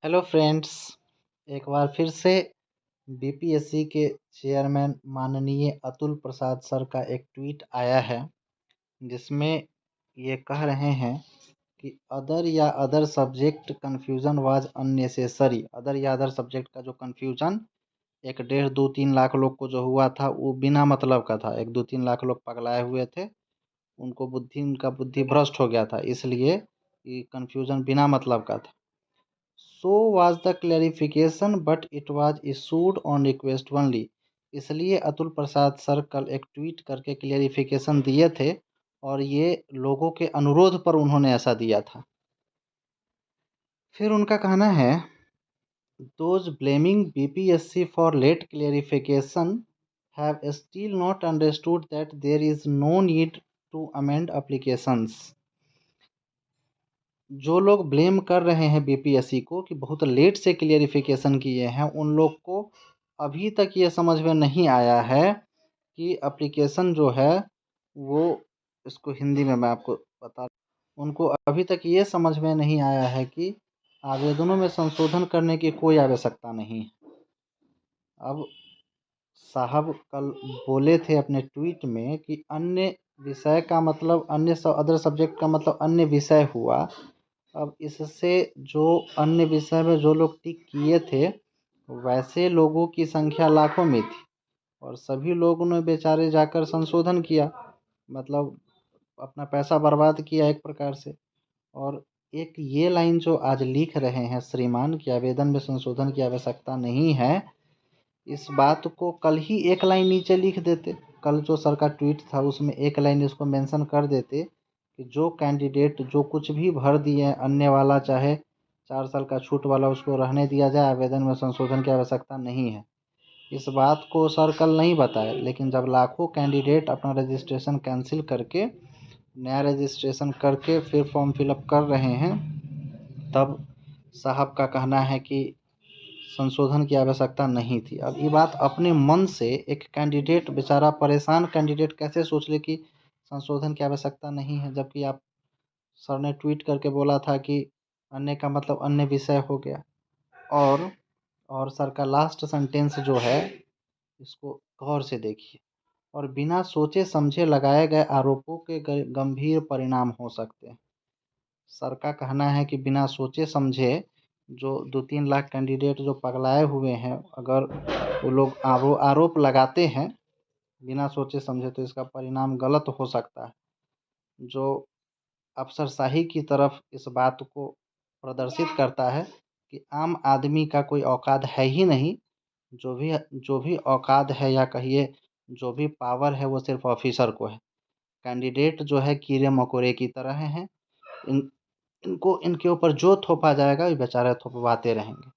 Hello friends. एक बार फिर से बीपीएससी के चेयरमैन माननीय अतुल प्रसाद सर का एक ट्वीट आया है, जिसमें ये कह रहे हैं कि other subject confusion was unnecessary. Other या अदर सब्जेक्ट का जो कन्फ्यूज़न 1.5-2-3 लाख लोग को जो हुआ था वो बिना मतलब का था। 1-2-3 लाख लोग पगलाए हुए थे, उनका बुद्धि भ्रष्ट हो गया था, इसलिए ये कन्फ्यूज़न बिना मतलब का था। So was the clarification, but it was issued on request only। इसलिए अतुल प्रसाद सर कल एक ट्वीट करके क्लेरिफिकेशन दिए थे और ये लोगों के अनुरोध पर उन्होंने ऐसा दिया था। फिर उनका कहना है, those blaming BPSC for late clarification have still not understood that there is no need to amend applications। जो लोग ब्लेम कर रहे हैं बीपीएससी को कि बहुत लेट से क्लियरिफिकेशन किए हैं, उन लोग को अभी तक ये समझ में नहीं आया है कि एप्लीकेशन जो है वो, इसको हिंदी में मैं आपको बता, उनको अभी तक ये समझ में नहीं आया है कि आवेदनों में संशोधन करने की कोई आवश्यकता नहीं है। अब साहब कल बोले थे अपने ट्वीट में कि अन्य विषय का मतलब अदर सब्जेक्ट का मतलब अन्य विषय हुआ। अब इससे जो अन्य विषय में जो लोग टिक किए थे, वैसे लोगों की संख्या लाखों में थी और सभी लोगों ने बेचारे जाकर संशोधन किया, मतलब अपना पैसा बर्बाद किया एक प्रकार से। और एक ये लाइन जो आज लिख रहे हैं श्रीमान कि आवेदन में संशोधन की आवश्यकता नहीं है, इस बात को कल ही एक लाइन नीचे लिख देते। कल जो सर का ट्वीट था उसमें एक लाइन इसको मेंशन कर देते कि जो कैंडिडेट जो कुछ भी भर दिए अन्य वाला, चाहे 4 साल का छूट वाला, उसको रहने दिया जाए, आवेदन में संशोधन की आवश्यकता नहीं है। इस बात को सर कल नहीं बताए, लेकिन जब लाखों कैंडिडेट अपना रजिस्ट्रेशन कैंसिल करके नया रजिस्ट्रेशन करके फिर फॉर्म फिलअप कर रहे हैं, तब साहब का कहना है कि संशोधन की आवश्यकता नहीं थी। अब ये बात अपने मन से एक कैंडिडेट, बेचारा परेशान कैंडिडेट, कैसे सोच ले कि संशोधन की आवश्यकता नहीं है, जबकि आप सर ने ट्वीट करके बोला था कि अन्य का मतलब अन्य विषय हो गया। और सर का लास्ट सेंटेंस जो है, इसको गौर से देखिए, और बिना सोचे समझे लगाए गए आरोपों के गंभीर परिणाम हो सकते हैं। सर का कहना है कि बिना सोचे समझे जो 2-3 लाख कैंडिडेट जो पगलाए हुए हैं, अगर वो लोग आरोप लगाते हैं बिना सोचे समझे, तो इसका परिणाम गलत हो सकता है, जो अफसरशाही की तरफ इस बात को प्रदर्शित करता है कि आम आदमी का कोई औकात है ही नहीं। जो भी औकात है, या कहिए जो भी पावर है, वो सिर्फ ऑफिसर को है। कैंडिडेट जो है कीड़े मकोड़े की तरह हैं। इनको इनके ऊपर जो थोपा जाएगा ये बेचारे थोपवाते रहेंगे।